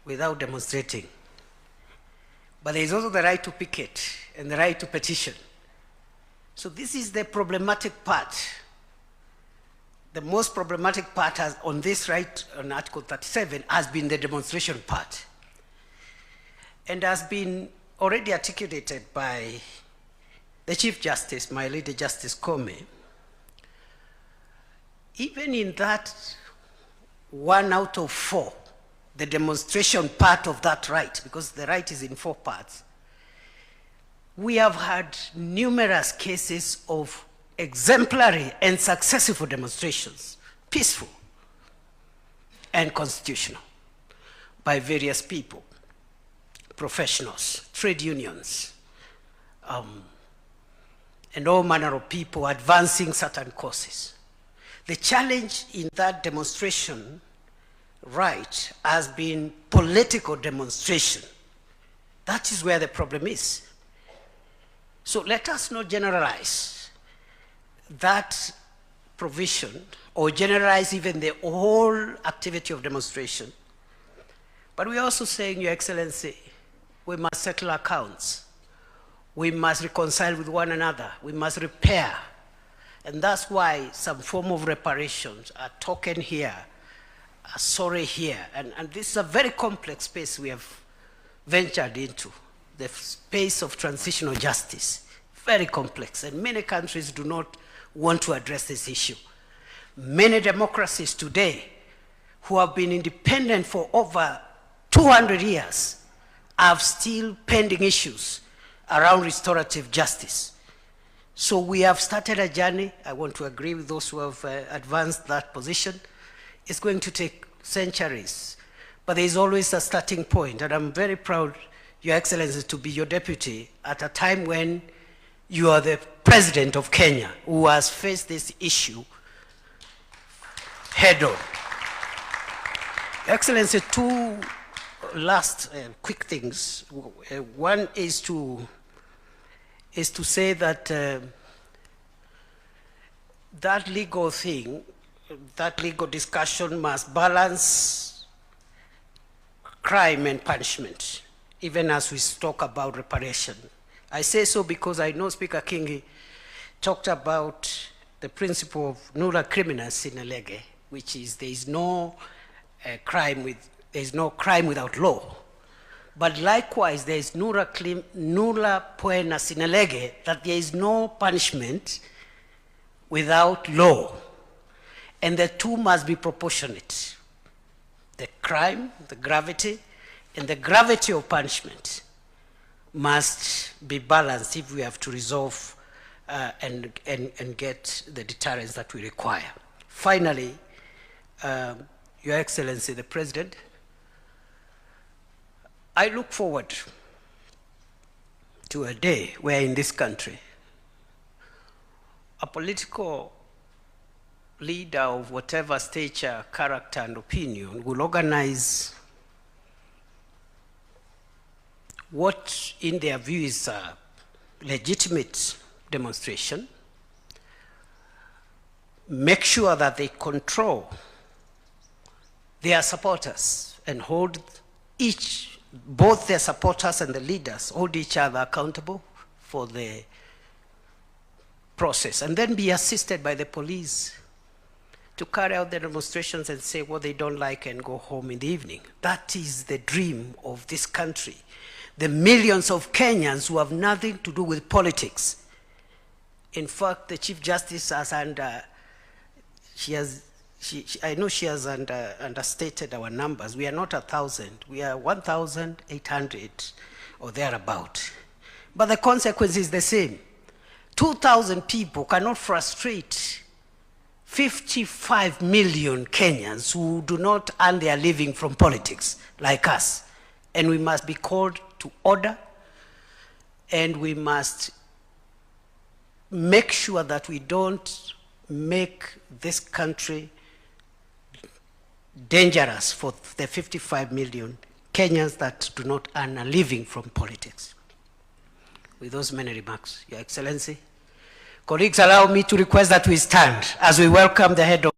without demonstrating. But there is also the right to picket and the right to petition. So this is the problematic part. The most problematic part on this right, on Article 37, has been the demonstration part. And has been already articulated by the Chief Justice, my Lady Justice Comey. Even in that 1 out of 4, the demonstration part of that right, because the right is in 4 parts, we have had numerous cases of exemplary and successful demonstrations, peaceful and constitutional, by various people, professionals, trade unions, and all manner of people advancing certain causes. The challenge in that demonstration right has been political demonstration. That is where the problem is. So let us not generalize that provision or generalize even the whole activity of demonstration. But we're also saying, Your Excellency, we must settle accounts. We must reconcile with one another. We must repair. And that's why some form of reparations are token here, are sorry here. And this is a very complex space we have ventured into, the space of transitional justice. Very complex, and many countries do not want to address this issue. Many democracies today who have been independent for over 200 years have still pending issues around restorative justice. So we have started a journey. I want to agree with those who have advanced that position. It's going to take centuries, but there is always a starting point, and I'm very proud, Your Excellency, to be your deputy at a time when you are the president of Kenya, who has faced this issue head on. Your Excellency, 2 last quick things. One is to say that that legal thing, that legal discussion must balance crime and punishment, even as we talk about reparation. I say so because I know Speaker Kingi talked about the principle of nulla criminal sine lege, which is there is no crime without law. But likewise, there is nulla poena sine lege, that there is no punishment without law. And the two must be proportionate. The crime, the gravity, and the gravity of punishment must be balanced if we have to resolve and get the deterrence that we require. Finally, Your Excellency, the President, I look forward to a day where in this country, a political leader of whatever stature, character, and opinion will organize what in their view is a legitimate demonstration, make sure that they control their supporters and hold both their supporters and the leaders, hold each other accountable for the process, and then be assisted by the police to carry out the demonstrations and say what they don't like and go home in the evening. That is the dream of this country. The millions of Kenyans who have nothing to do with politics. In fact, the Chief Justice has I know she has understated our numbers. We are not 1,000, we are 1,800 or thereabout. But the consequence is the same. 2,000 people cannot frustrate 55 million Kenyans who do not earn their living from politics, like us. And we must be called to order, and we must make sure that we don't make this country dangerous for the 55 million Kenyans that do not earn a living from politics. With those many remarks, Your Excellency, colleagues, allow me to request that we stand as we welcome the head of